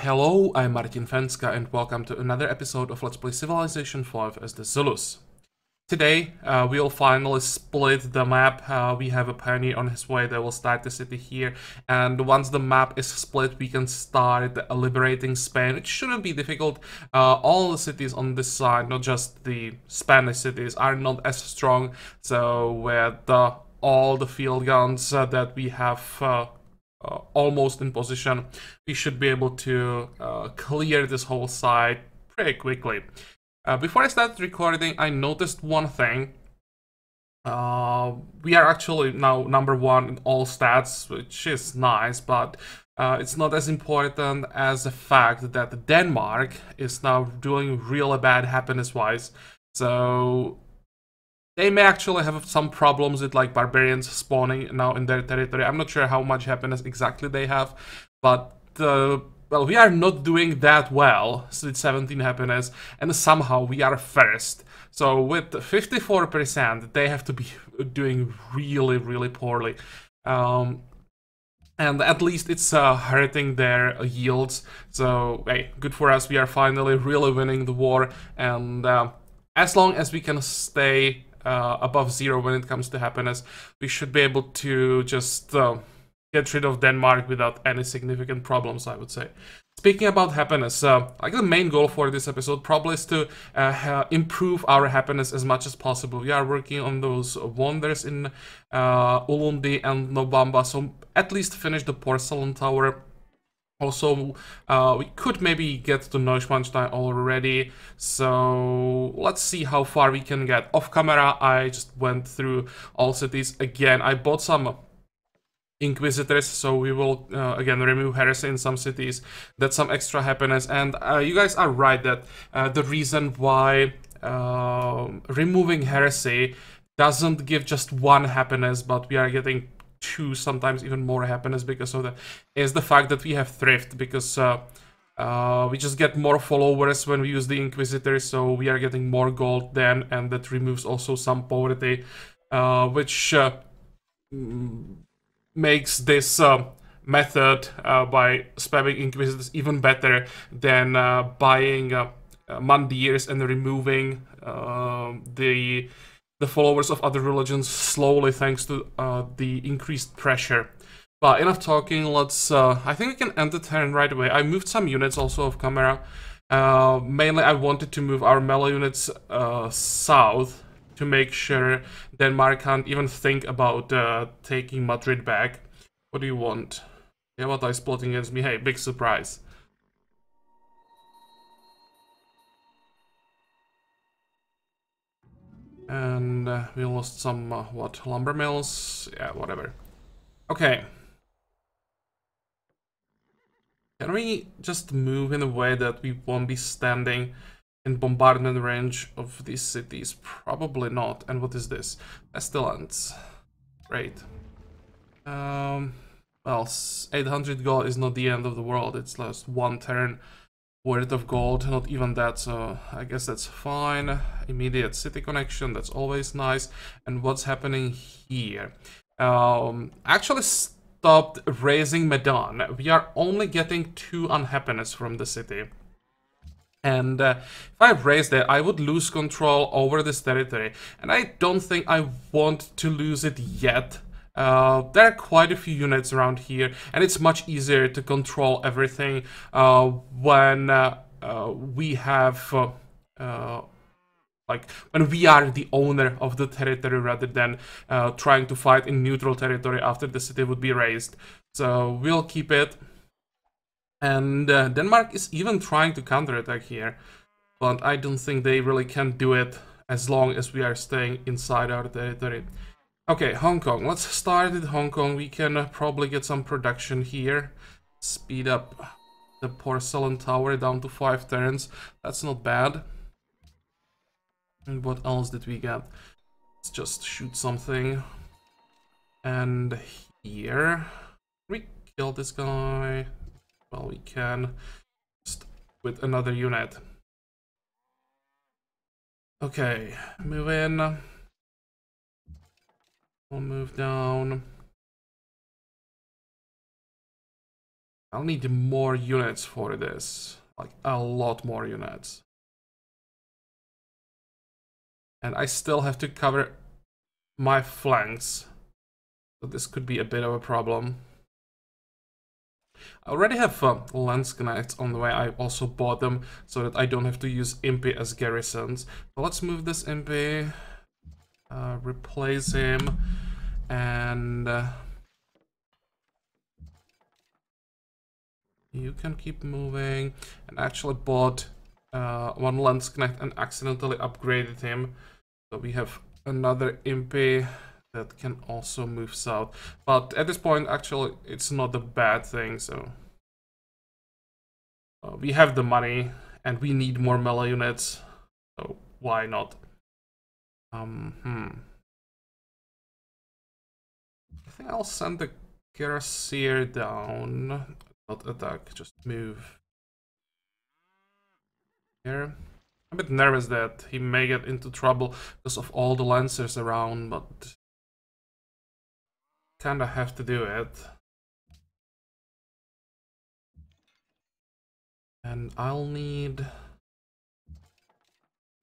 Hello, I'm Martin Fencka and welcome to another episode of Let's Play Civilization 5 as the Zulus. Today, we'll finally split the map. We have a pioneer on his way that will start the city here, and once the map is split, we can start liberating Spain. It shouldn't be difficult. All the cities on this side, not just the Spanish cities, are not as strong, so with all the field guns that we have almost in position, we should be able to clear this whole side pretty quickly. Before I started recording, I noticed one thing. We are actually now #1 in all stats, which is nice, but it's not as important as the fact that Denmark is now doing really bad happiness-wise. So they may actually have some problems with like barbarians spawning now in their territory. I'm not sure how much happiness exactly they have, but well, we are not doing that well with 17 happiness, and somehow we are first. So with 54%, they have to be doing really, really poorly. And at least it's hurting their yields. So, hey, good for us. We are finally really winning the war, and as long as we can stay above 0 when it comes to happiness, we should be able to just get rid of Denmark without any significant problems, I would say. Speaking about happiness, like the main goal for this episode probably is to improve our happiness as much as possible. We are working on those wonders in Ulundi and Nobamba, so at least finish the porcelain tower. Also, we could maybe get to Neuschwanstein already, so let's see how far we can get. Off camera, I just went through all cities again. I bought some Inquisitors, so we will again remove heresy in some cities. That's some extra happiness, and you guys are right that the reason why removing heresy doesn't give just 1 happiness, but we are getting 2, sometimes even more happiness because of that, is the fact that we have thrift, because we just get more followers when we use the Inquisitors, so we are getting more gold then, and that removes also some poverty, which makes this method by spamming Inquisitors even better than buying Mandirs and removing the followers of other religions slowly thanks to the increased pressure. But enough talking, let's I think we can end the turn right away. I moved some units also off camera. Mainly I wanted to move our melee units south to make sure Denmark can't even think about taking Madrid back. What do you want? Yeah, what are you splitting against me? Hey, big surprise. And we lost some, what, lumber mills? Yeah, whatever. Okay. Can we just move in a way that we won't be standing in bombardment range of these cities? Probably not. And what is this? Pestilence. Great. Well, 800 gold is not the end of the world. It's just 1 turn worth of gold, not even that, so I guess that's fine. Immediate city connection, that's always nice. And what's happening here? Actually stopped raising Medan. We are only getting 2 unhappiness from the city. And if I raised it, I would lose control over this territory. And I don't think I want to lose it yet. There are quite a few units around here, and it's much easier to control everything when we have, like, when we are the owner of the territory rather than trying to fight in neutral territory after the city would be raised. So we'll keep it. And Denmark is even trying to counterattack here, but I don't think they really can do it as long as we are staying inside our territory. Okay, Hong Kong. Let's start with Hong Kong. We can probably get some production here. Speed up the porcelain tower down to 5 turns. That's not bad. And what else did we get? Let's just shoot something. And here... we kill this guy. Well, we can. Just with another unit. Okay, move in. We'll move down. I'll need more units for this. Like, a lot more units. And I still have to cover my flanks. So this could be a bit of a problem. I already have lance knights on the way. I also bought them so that I don't have to use Impy as garrisons. So let's move this Impy, replace him, and you can keep moving. And I actually bought one lance knight and accidentally upgraded him. So we have another Impy that can also move south. But at this point, actually, it's not a bad thing, so... we have the money, and we need more melee units, so why not? I think I'll send the Cuirassier down. Not attack, just move. Here. I'm a bit nervous that he may get into trouble because of all the lancers around, but... kinda have to do it. And I'll need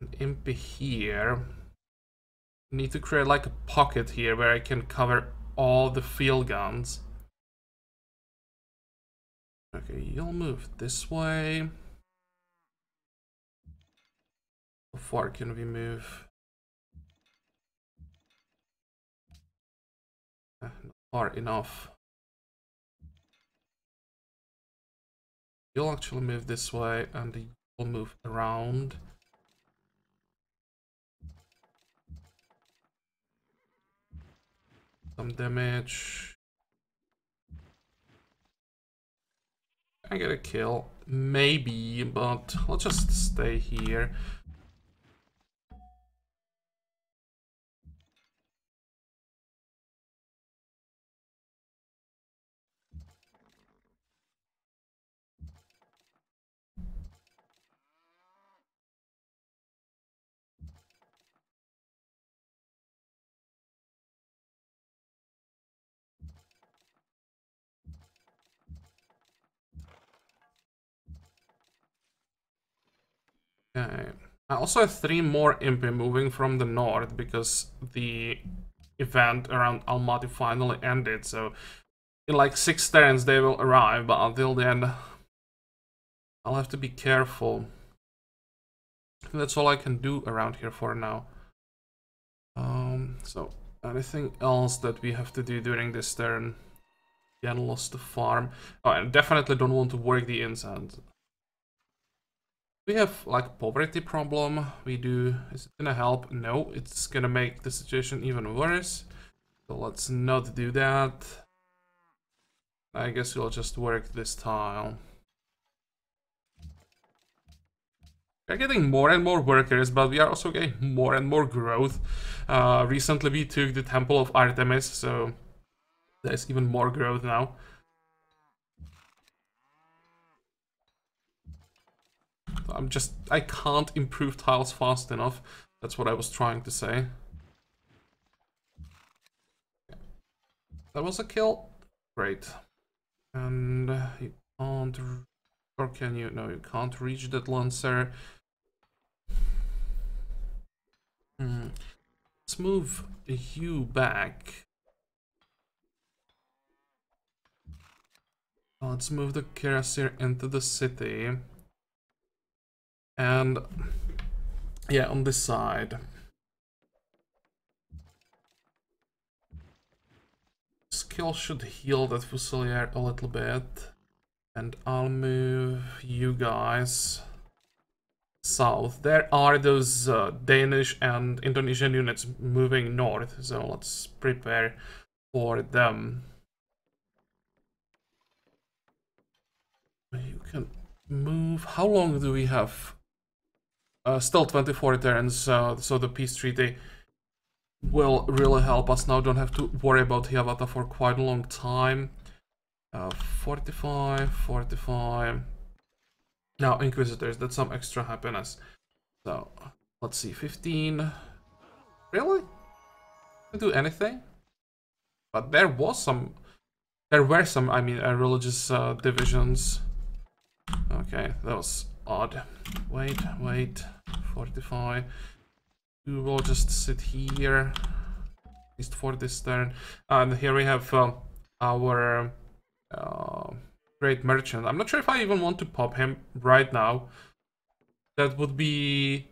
an Impy here. Need to create like a pocket here where I can cover all the field guns. Okay, you'll move this way. How far can we move? Not far enough. You'll actually move this way, and you'll move around. Some damage. I get a kill. Maybe, but I'll just stay here. Okay. I also have 3 more Impy moving from the north because the event around Almaty finally ended, so in like 6 turns they will arrive, but until then I'll have to be careful. I think that's all I can do around here for now. So anything else that we have to do during this turn? Again, lost the farm. Oh, I definitely don't want to work the incense. We have like poverty problem. We do. Is it gonna help? No, it's gonna make the situation even worse. So let's not do that. I guess we'll just work this tile. We're getting more and more workers, but we are also getting more and more growth. Recently we took the Temple of Artemis, so there's even more growth now. I can't improve tiles fast enough. That's what I was trying to say. That was a kill. Great. And you can't... Or can you? No, you can't reach that lancer. Let's move you back. Let's move the Cuirassier into the city. And yeah, on this side. Skill should heal that Fusilier a little bit. And I'll move you guys south. There are those Danish and Indonesian units moving north, so let's prepare for them. You can move. How long do we have? Still 24 turns, so the peace treaty will really help us now. Don't have to worry about Hiawatha for quite a long time. 45, 45. Now, Inquisitors, that's some extra happiness. So, let's see, 15. Really? Didn't do anything? But there was some There were some, I mean, religious divisions. Okay, that was odd. Wait, 45. We will just sit here, at least for this turn. And here we have our great merchant. I'm not sure if I even want to pop him right now. That would be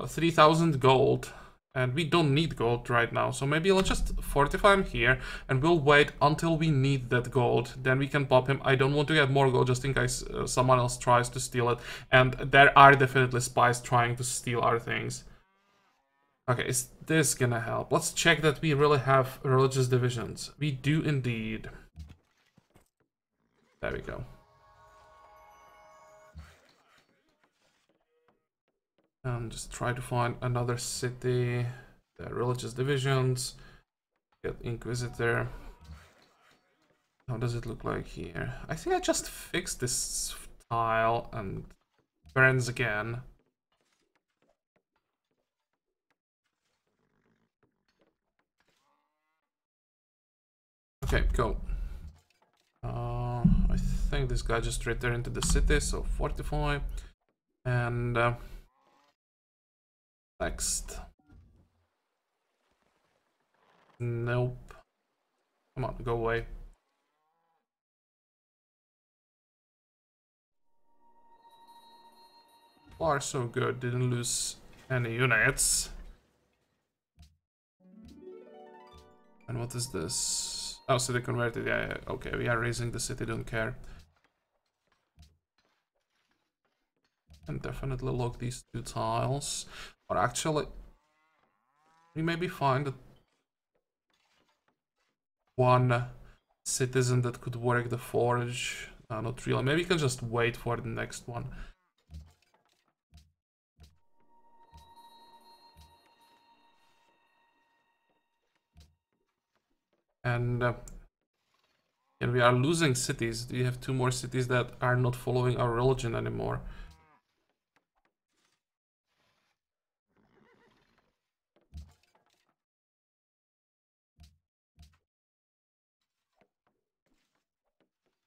3,000 gold. And we don't need gold right now, so maybe let's just fortify him here, and we'll wait until we need that gold. Then we can pop him. I don't want to get more gold just in case someone else tries to steal it. And there are definitely spies trying to steal our things. Okay, is this gonna help? Let's check that we really have religious divisions. We do indeed. There we go. And just try to find another city. The religious divisions. Get Inquisitor. How does it look like here? I think I just fixed this tile and burns again. Okay, go. I think this guy just returned to the city, so fortify. And next. Nope. Come on, go away. Far so good, didn't lose any units. And what is this? Oh, city converted, yeah, okay, we are raising the city, don't care. And definitely lock these two tiles. Or actually, we maybe find one citizen that could work the forge. Not really, maybe we can just wait for the next one. And we are losing cities. We have 2 more cities that are not following our religion anymore.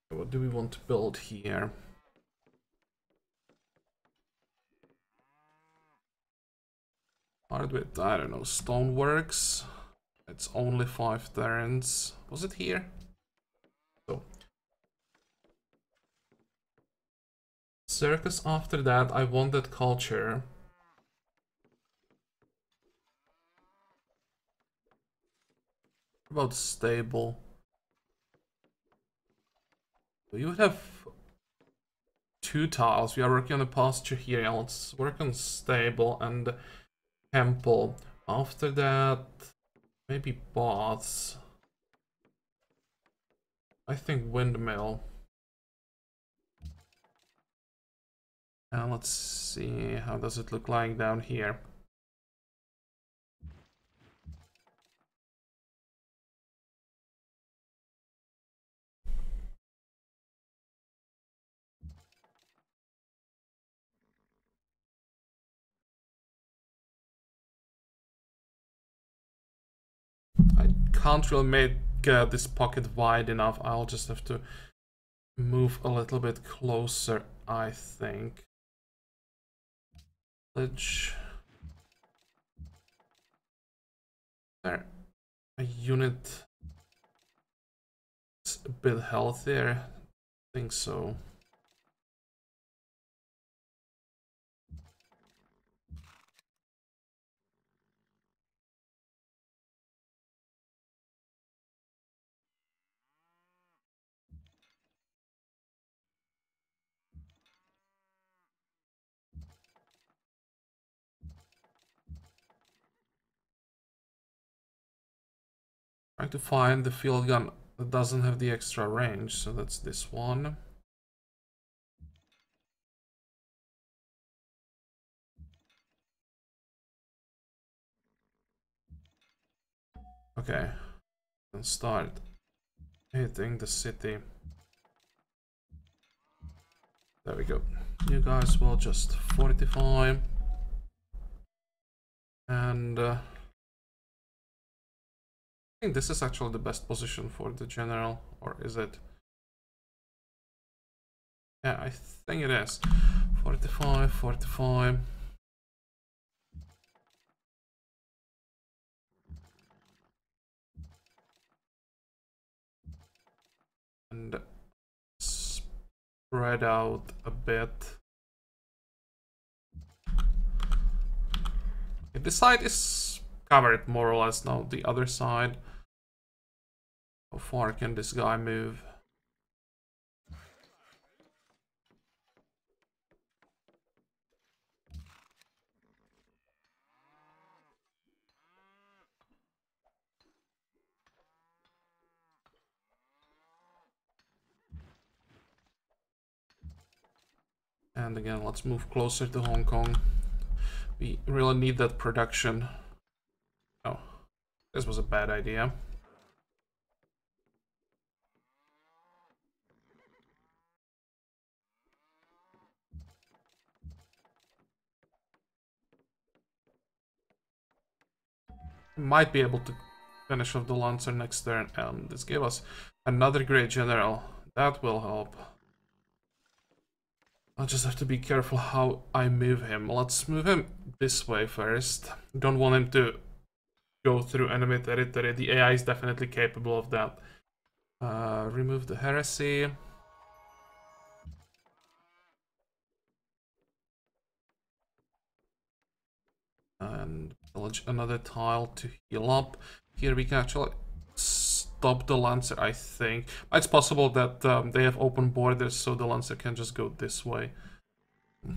What do we want to build here? Start with, I don't know, stoneworks. It's only 5 turns. Was it here? So. Circus after that, I want that culture. What about stable? We would have 2 tiles. We are working on the pasture here. Yeah, let's work on stable and temple. After that, maybe baths. I think windmill. And let's see, how does it look like down here? I can't really make this pocket wide enough. I'll just have to move a little bit closer, I think. Village. There, a unit is a bit healthier. I think so. Trying to find the field gun that doesn't have the extra range, so that's this one. Okay, and start hitting the city. There we go. You guys will just fortify. And think this is actually the best position for the general, or is it? Yeah, I think it is. 45, 45. And spread out a bit. Okay, this side is covered more or less now. The other side. How far can this guy move? And again, let's move closer to Hong Kong. We really need that production. Oh, this was a bad idea. Might be able to finish off the Lancer next turn, and this gave us another great general. That will help. I'll just have to be careful how I move him. Let's move him this way first. Don't want him to go through enemy territory. The AI is definitely capable of that. Remove the heresy. And pillage another tile to heal up. Here we can actually stop the Lancer, I think. It's possible that they have open borders, so the Lancer can just go this way. We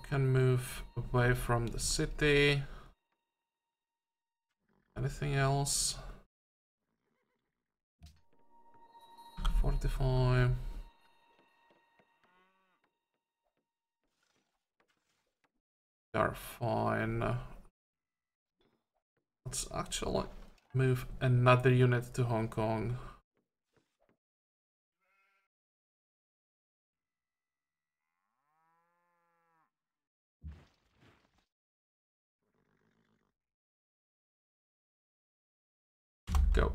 can move away from the city. Anything else? 45. They are fine. Let's actually move another unit to Hong Kong. Go.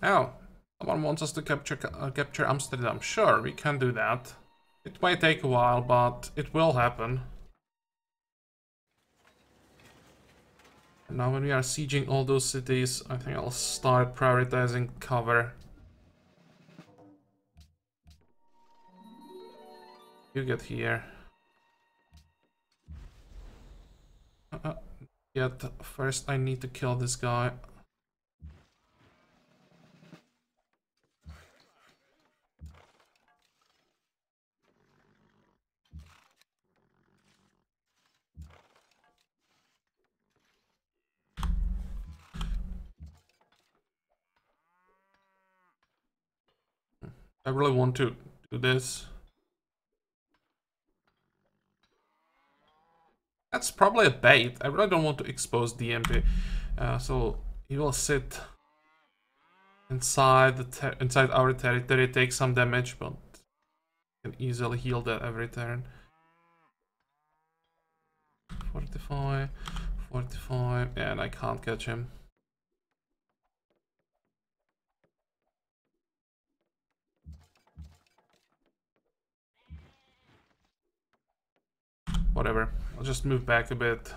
Oh, someone wants us to capture Amsterdam. Sure, we can do that. It might take a while, but it will happen. And now when we are sieging all those cities, I think I'll start prioritizing cover. You get here. Yet first I need to kill this guy. I really want to do this. That's probably a bait. I really don't want to expose DMP. So he will sit inside our territory, take some damage, but can easily heal that every turn. 45, 45, and I can't catch him. Whatever, I'll just move back a bit.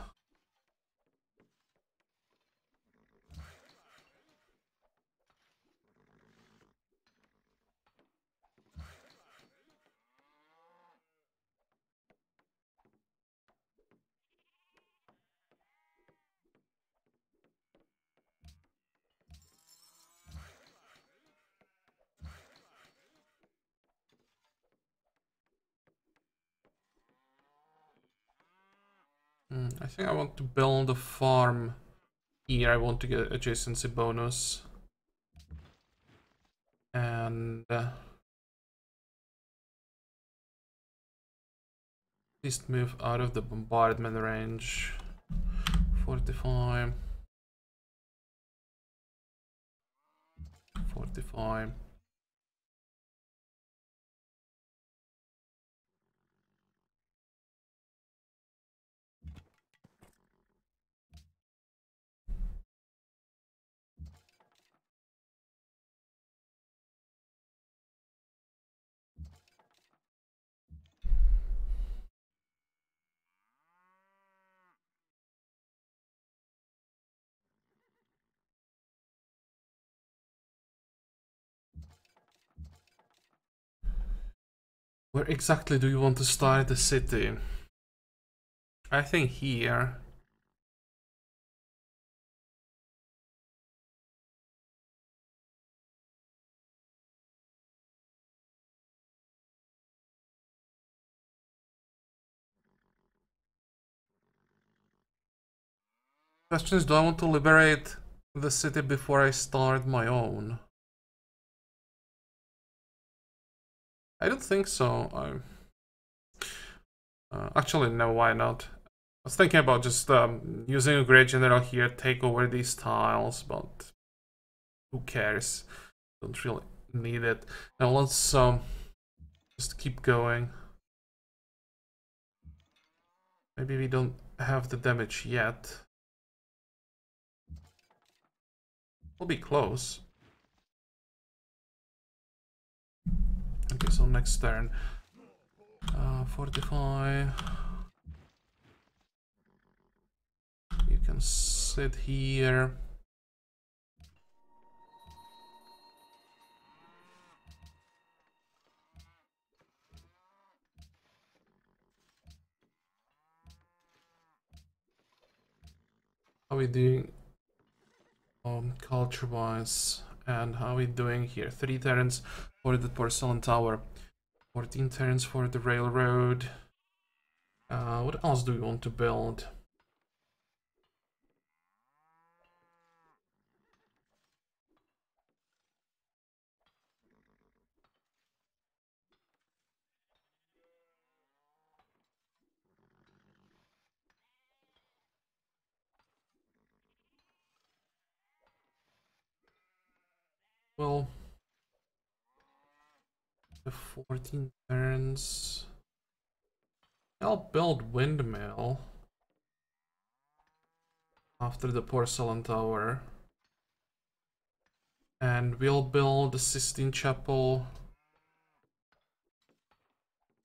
I think I want to build a farm here. I want to get adjacency bonus. And at least move out of the bombardment range. 45. 45. Where exactly do you want to start the city? I think here. Question is, do I want to liberate the city before I start my own? I don't think so. Actually, no, why not? I was thinking about just using a great general here, take over these tiles, but who cares? Don't really need it. Now let's just keep going. Maybe we don't have the damage yet. We'll be close. Okay, so next turn. 45. You can sit here. How are we doing culture-wise? And how are we doing here? 3 turns for the porcelain tower. 14 turns for the railroad. What else do we want to build? Well, the 14 turns. I'll build windmill after the porcelain tower. And we'll build the Sistine Chapel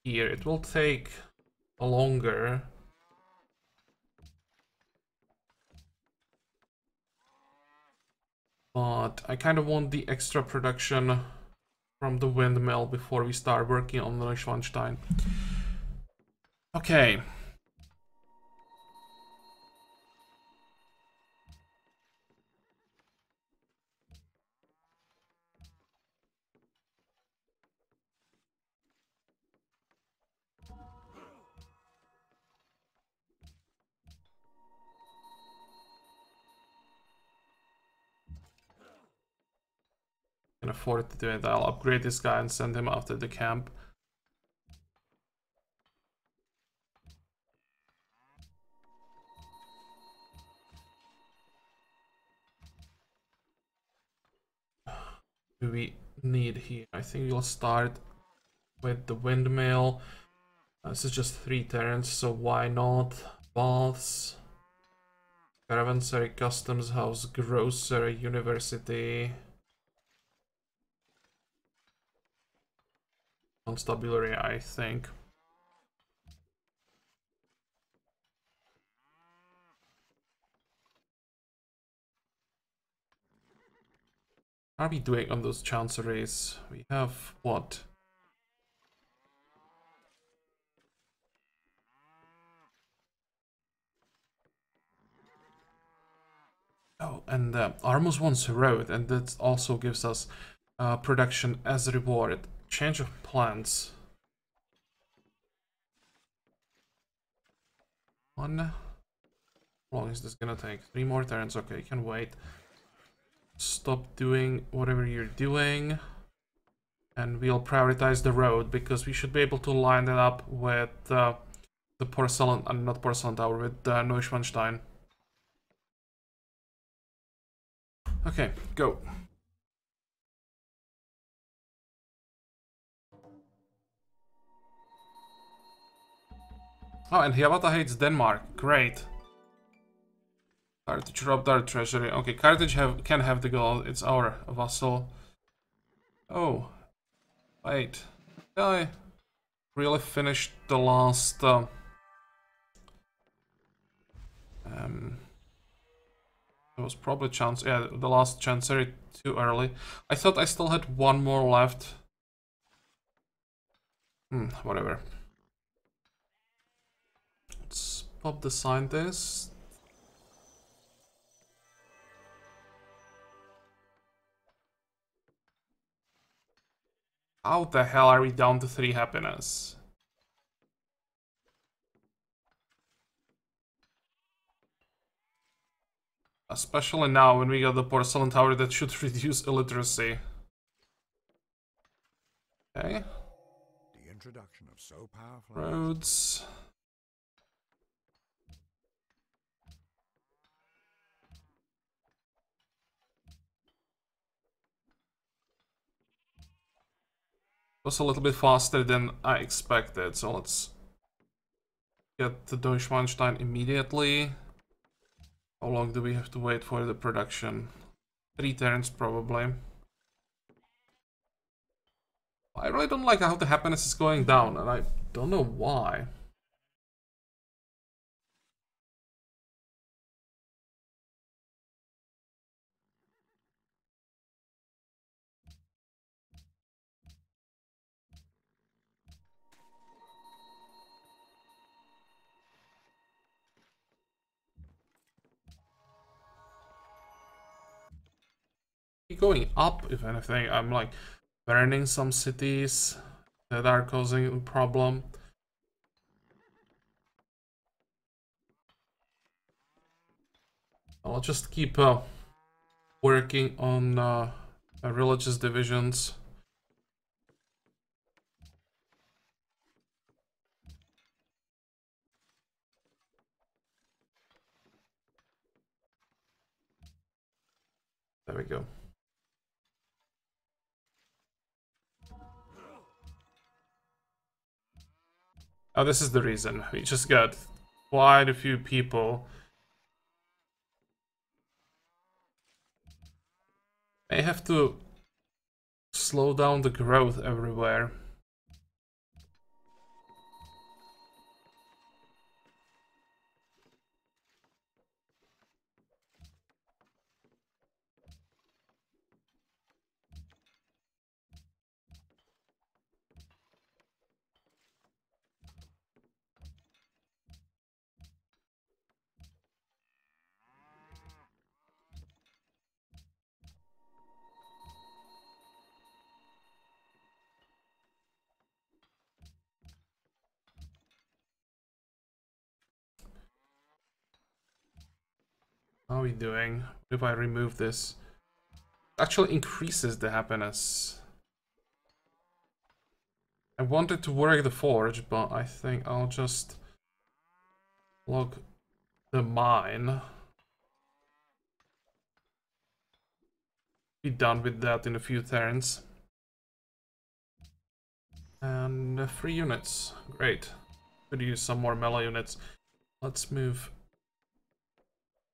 here. It will take longer. But I kind of want the extra production from the windmill before we start working on the Neuschwanstein. Okay. Can afford to do it. I'll upgrade this guy and send him after the camp. Do we need here? I think we'll start with the windmill. This is just 3 turns, so why not? Baths, caravanserai, customs house, grocery, university, constabulary, I think. How are we doing on those chanceries? We have what? Oh, and Armus wants road, and that also gives us production as a reward. Change of plans. One. How long is this gonna take? 3 more turns. Okay, can wait. Stop doing whatever you're doing. And we'll prioritize the road, because we should be able to line it up with the porcelain, not porcelain tower, with Neuschwanstein. Okay, go. Oh, and Hiawatha hates Denmark. Great. Carthage robbed our treasury. Okay, Carthage can have the gold. It's our vassal. Oh, wait. I really finished the last... it was probably chance. Yeah, the last chancery too early. I thought I still had one more left. Whatever. Let's pop the scientist. How the hell are we down to 3 happiness? Especially now when we got the porcelain tower that should reduce illiteracy. Okay. The introduction of so powerful Roads. Was a little bit faster than I expected, so let's get the Neuschwanstein immediately. How long do we have to wait for the production? 3 turns probably. I really don't like how the happiness is going down, and I don't know why. Going up, if anything. I'm like burning some cities that are causing a problem. I'll just keep working on religious divisions. There we go. Oh, this is the reason. We just got quite a few people. May have to slow down the growth everywhere. How are we doing? If I remove this, actually increases the happiness. I wanted to work the forge, but I think I'll just log the mine. Be done with that in a few turns. And 3 units. Great. Could use some more melee units. Let's move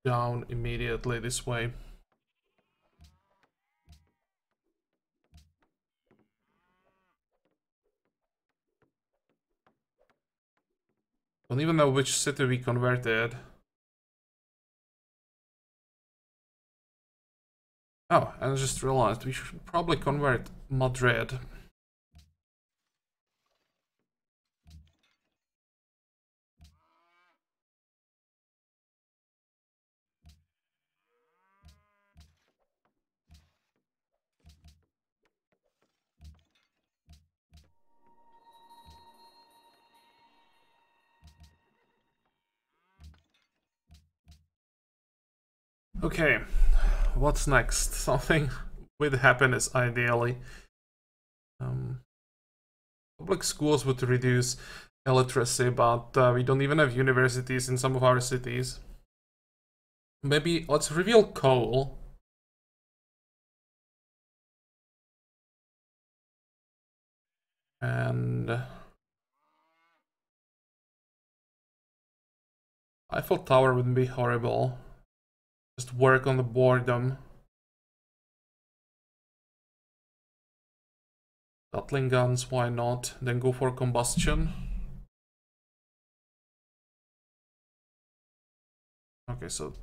down immediately this way. Don't even know which city we converted. Oh, and I just realized we should probably convert Madrid. Okay, what's next? Something with happiness, ideally. Public schools would reduce illiteracy, but we don't even have universities in some of our cities. Maybe let's reveal coal. And Eiffel Tower wouldn't be horrible. Just work on the boredom. Gatling guns, why not? Then go for combustion. Okay, so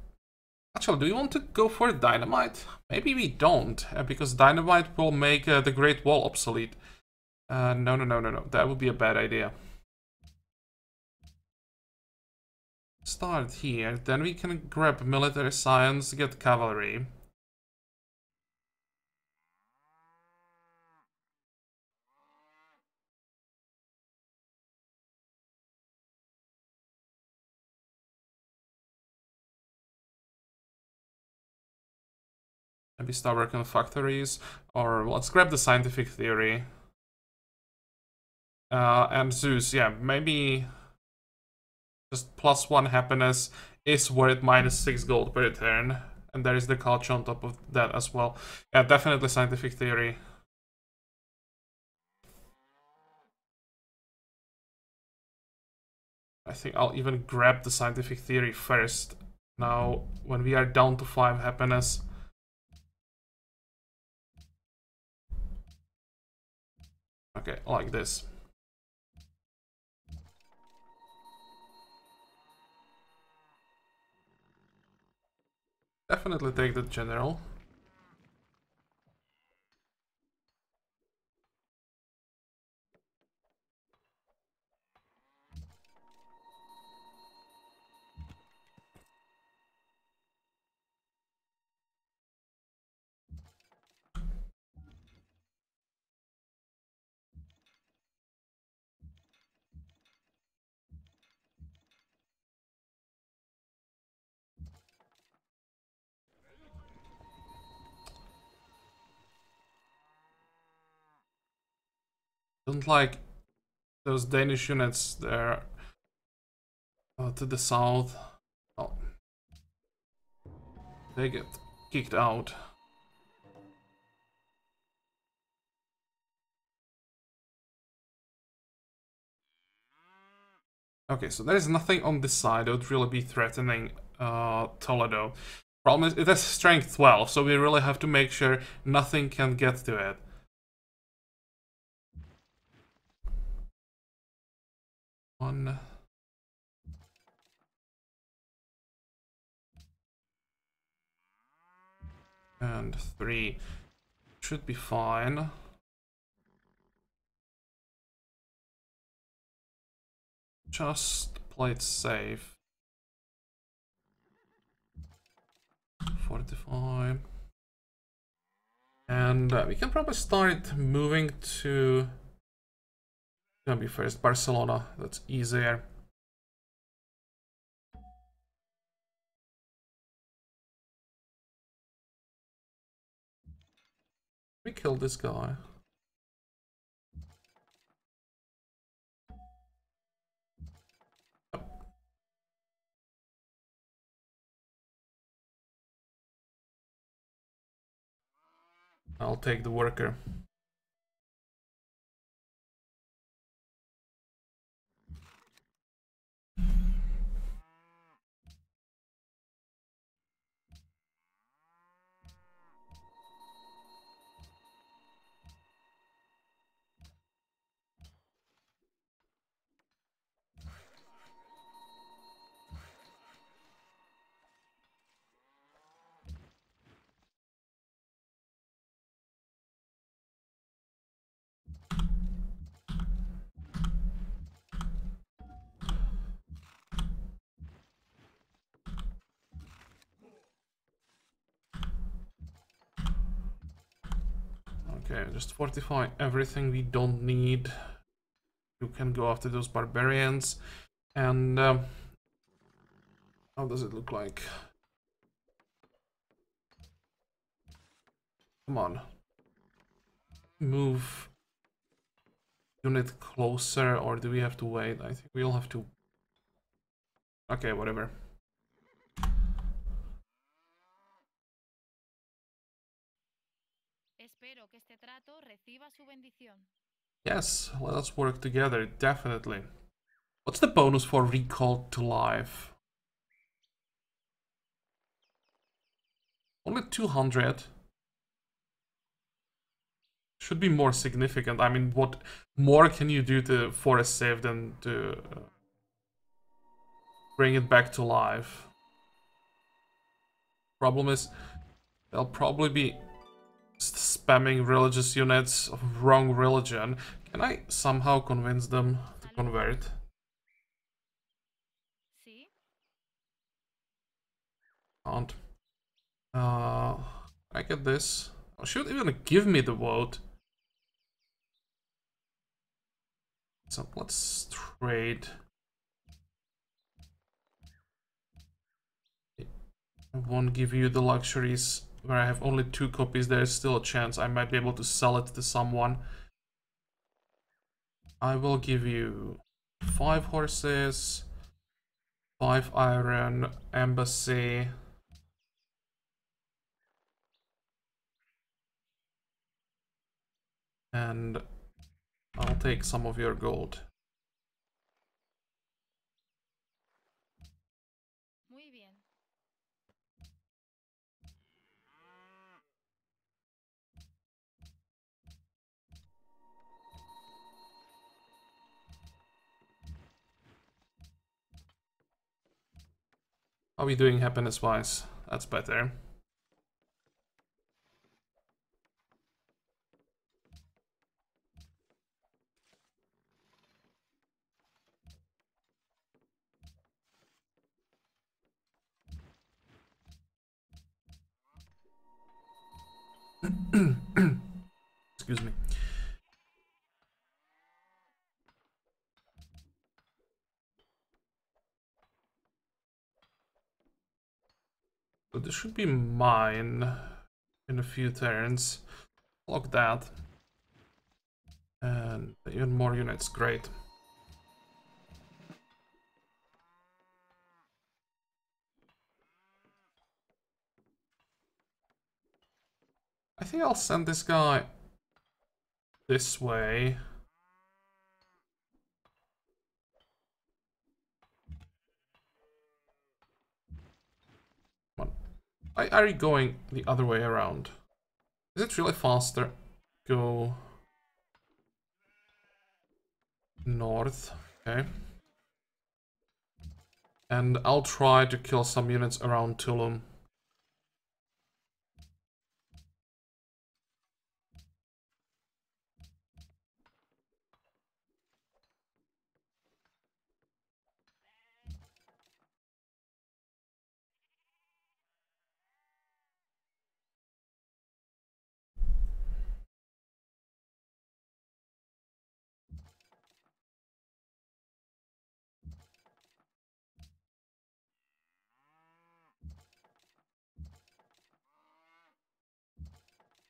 actually, do you want to go for dynamite? Maybe we don't, because dynamite will make the Great Wall obsolete. No. That would be a bad idea. Start here, then we can grab military science, get cavalry. Maybe start working on factories, or let's grab the scientific theory. And Zeus, yeah, maybe just +1 happiness is worth -6 gold per turn. And there is the culture on top of that as well. Yeah, definitely scientific theory. I think I'll even grab the scientific theory first. Now, when we are down to 5 happiness. Okay, like this. Definitely take the general. Don't like those Danish units there to the south. Oh, they get kicked out. Okay, so there is nothing on this side that would really be threatening Toledo. Problem is, it has strength 12, so we really have to make sure nothing can get to it. One. And 3. Should be fine. Just play it safe. 45. And we can probably start moving to... Gonna be first Barcelona, that's easier. We kill this guy. I'll take the worker. Okay, just fortify everything we don't need. You can go after those barbarians. And how does it look like? Come on. Move unit closer, or do we have to wait? I think we'll have to... Okay, whatever. Espero que este trato reciba su bendición. Yes, let us work together, definitely. What's the bonus for recall to life? Only 200. Should be more significant. I mean, what more can you do to for a save than to bring it back to life? Problem is, they'll probably be spamming religious units of wrong religion. Can I somehow convince them to convert? See? Can't. I get this. Oh, should even give me the vote. So let's trade. I won't give you the luxuries where I have only 2 copies. There's still a chance I might be able to sell it to someone. I will give you 5 horses, 5 iron, embassy. And I'll take some of your gold. Muy bien. How are we doing happiness-wise? That's better. Excuse me. So this should be mine in a few turns. Lock that. And even more units, great. I think I'll send this guy this way. Come on. Why are you going the other way around? Is it really faster? Go north. Okay. And I'll try to kill some units around Tulum.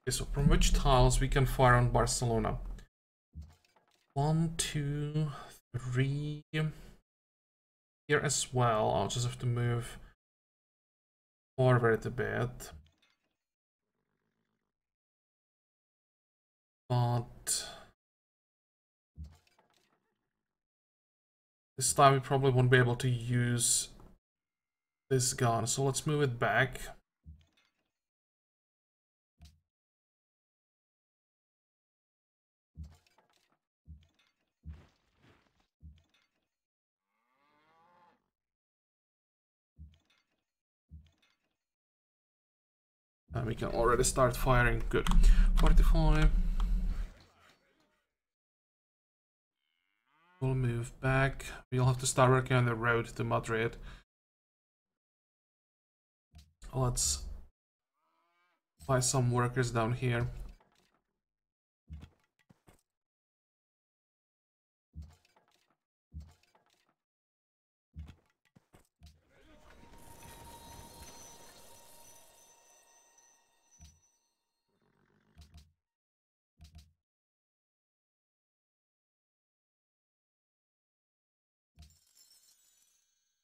Okay, so from which tiles we can fire on Barcelona? 1, 2, 3. Here as well. I'll just have to move forward a bit. But this time we probably won't be able to use this gun, so let's move it back. And we can already start firing. Good. 45. We'll move back. We'll have to start working on the road to Madrid. Let's buy some workers down here.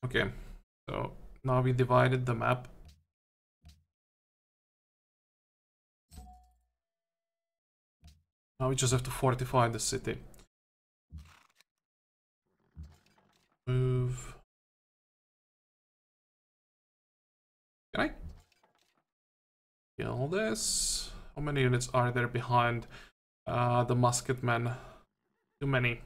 Okay, so now we divided the map. Now we just have to fortify the city. Move. Can I kill this? How many units are there behind the musketmen? Too many.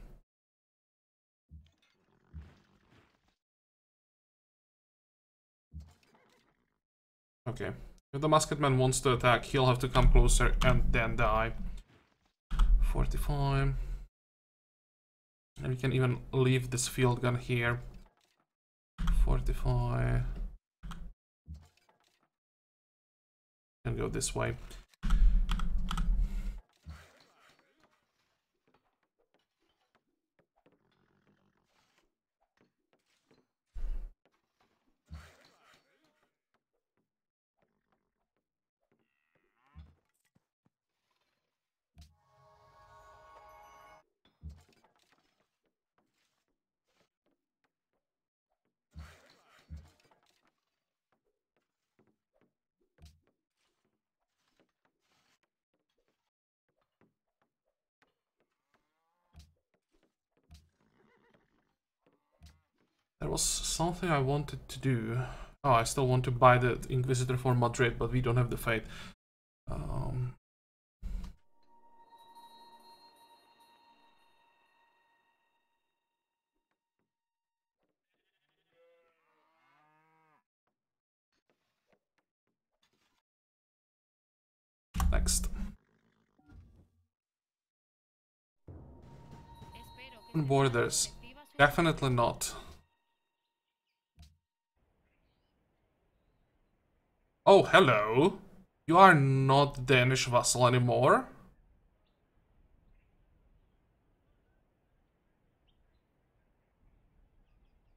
Okay. If the musketman wants to attack, he'll have to come closer and then die. 45. And we can even leave this field gun here. 45. And go this way. There was something I wanted to do. Oh, I still want to buy the Inquisitor for Madrid, but we don't have the fate. Next. Borders. Definitely not. Oh, hello. You are not Danish vassal anymore.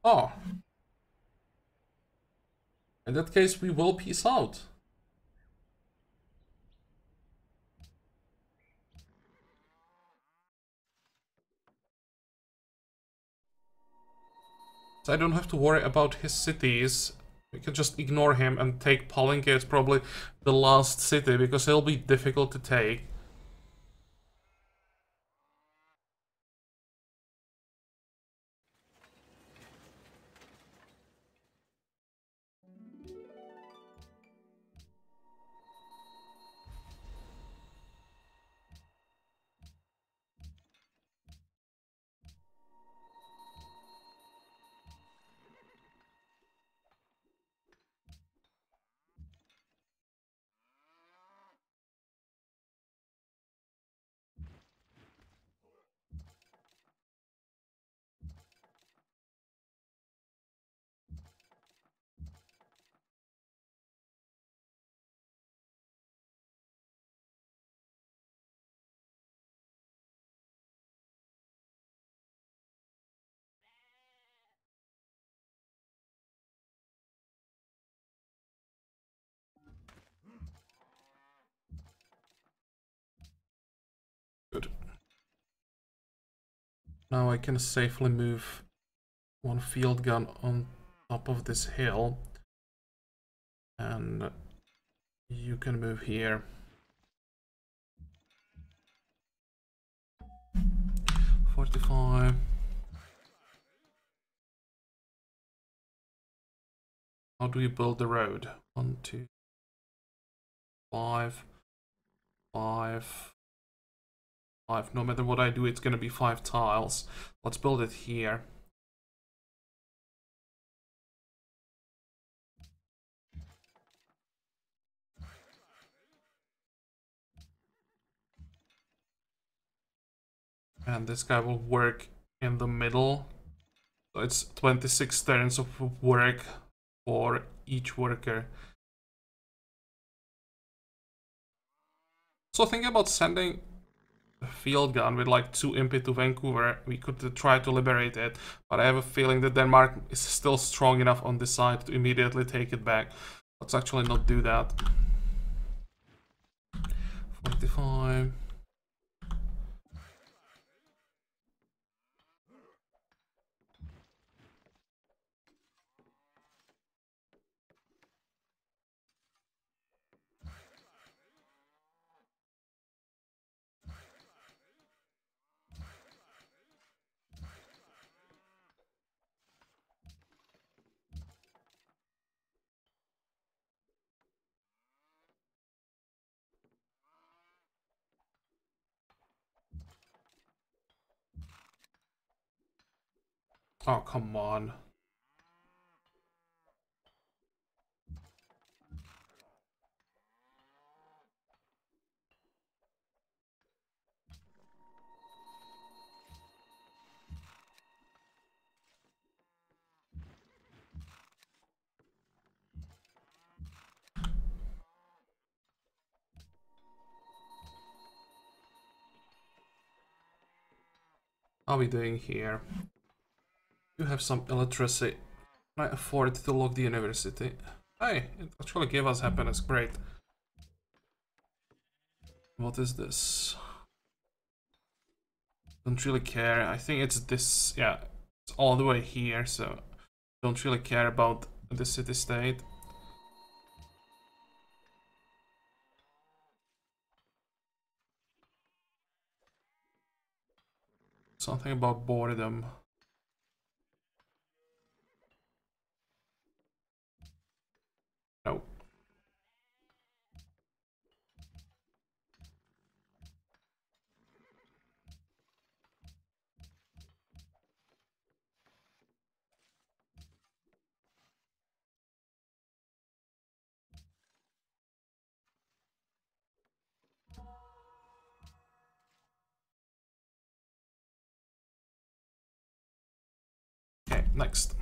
Oh. In that case, we will peace out. So I don't have to worry about his cities. We can just ignore him and take Palenque as probably the last city, because it'll be difficult to take. Good. Now I can safely move one field gun on top of this hill. And you can move here. 45. How do you build the road? 1, 2, 5, 5, 5. No matter what I do, it's gonna be 5 tiles. Let's build it here. And this guy will work in the middle. So it's 26 turns of work for each worker. So thinking about sending a field gun with like 2 impi to Vancouver, we could try to liberate it, but I have a feeling that Denmark is still strong enough on this side to immediately take it back. Let's actually not do that. 45. Oh, come on. How are we doing here? You have some electricity. Can I afford to lock the university? Hey, it actually gave us happiness. Great. What is this? Don't really care. I think it's this. Yeah, it's all the way here, so don't really care about the city-state. Something about boredom. No. Okay, next.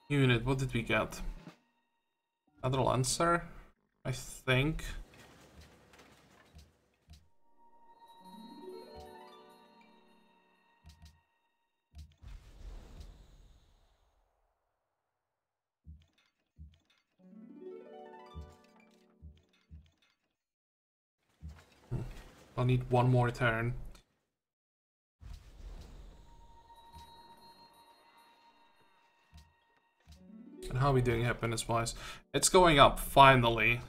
Unit, what did we get? Another Lancer, I think. I'll need one more turn. And how are we doing happiness-wise? It's going up, finally.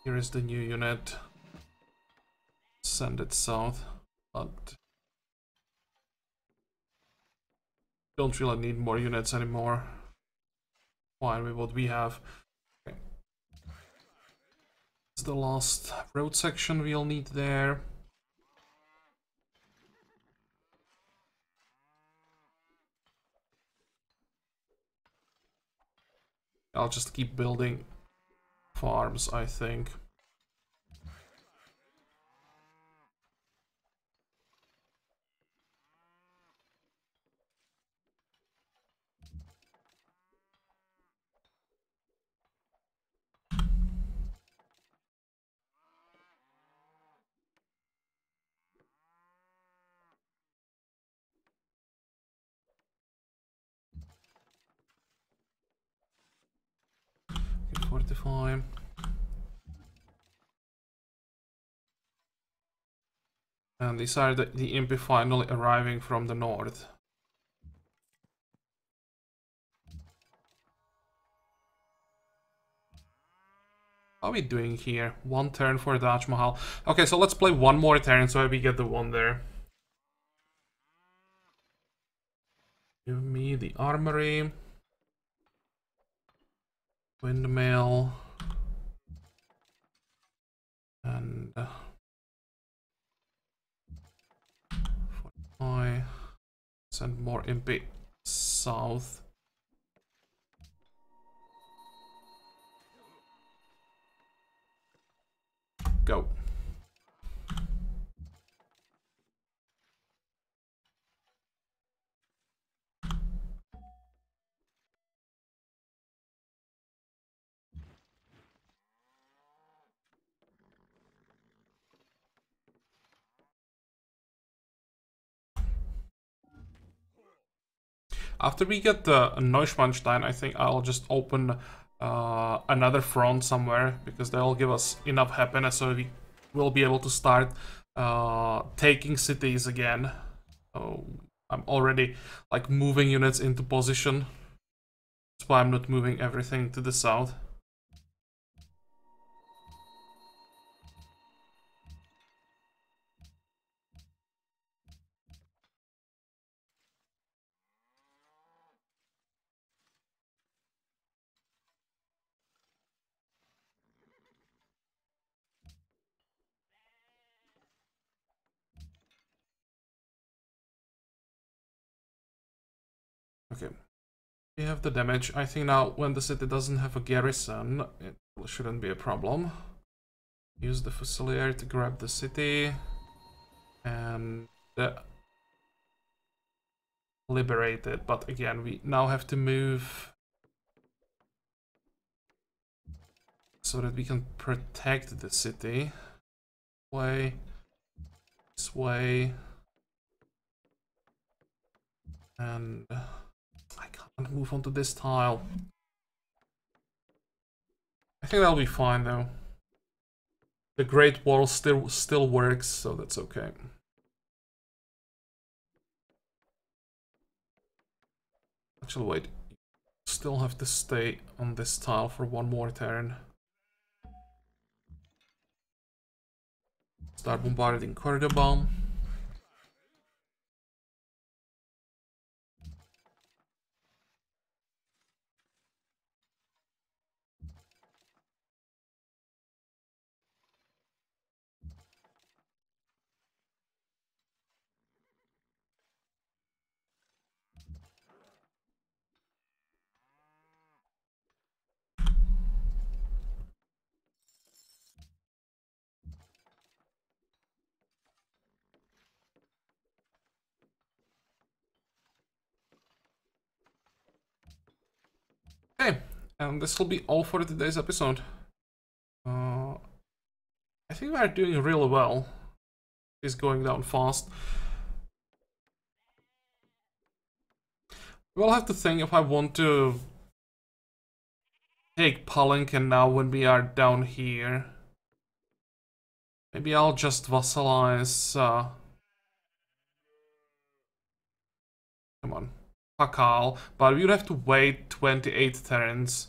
Here is the new unit. Send it south, but don't really need more units anymore. Fine with what we have. Okay. It's the last road section we'll need there. I'll just keep building farms, I think. Okay, 45. And these are the imp finally arriving from the north. How are we doing here? One turn for Taj Mahal. Okay, so let's play one more turn so we get the one there. Give me the armory. Windmill. And... I send more impy south. Go. After we get the Neuschwanstein, I think I'll just open another front somewhere, because they'll give us enough happiness so we will be able to start taking cities again. So I'm already like moving units into position. That's why I'm not moving everything to the south. Okay, we have the damage. I think now when the city doesn't have a garrison, it shouldn't be a problem. Use the Fusilier to grab the city and liberate it. But again, we now have to move so that we can protect the city. This way. And I can't move onto this tile. I think that'll be fine though. The Great Wall still works, so that's okay. Actually, wait. Still have to stay on this tile for one more turn. Start bombarding Cordoba. Okay, and this will be all for today's episode. I think we are doing really well. It's going down fast. We'll have to think if I want to take Palanque now when we are down here. Maybe I'll just vassalize... come on. Pakal, but we would have to wait 28 turns.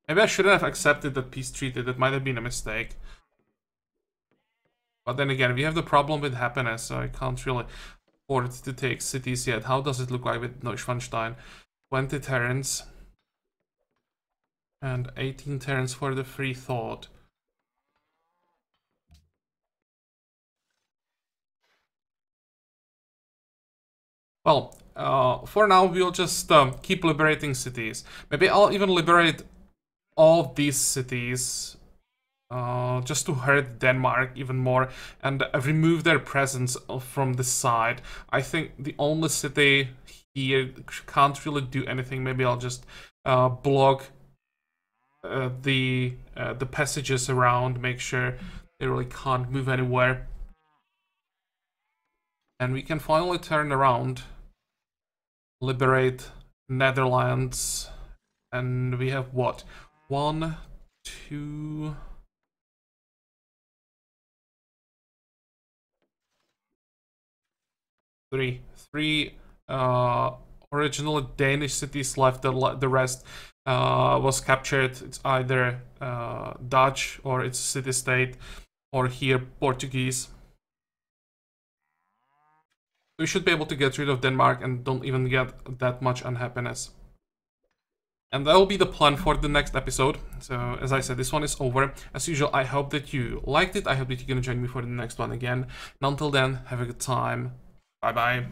Maybe I shouldn't have accepted that peace treaty, that might have been a mistake. But then again, we have the problem with happiness, so I can't really afford to take cities yet. How does it look like with Neuschwanstein? 20 turns. And 18 turns for the free thought. Well, for now we'll just keep liberating cities. Maybe I'll even liberate all these cities just to hurt Denmark even more and remove their presence from the side. I think the only city here can't really do anything. Maybe I'll just block the passages around, make sure they really can't move anywhere. And we can finally turn around, liberate Netherlands, and we have what? 1, 2... 3 original Danish cities left. The rest was captured. It's either Dutch or it's city-state, or here Portuguese. We should be able to get rid of Denmark and don't even get that much unhappiness. And that will be the plan for the next episode. So, as I said, this one is over. As usual, I hope that you liked it. I hope that you're gonna join me for the next one again. And until then, have a good time. Bye-bye.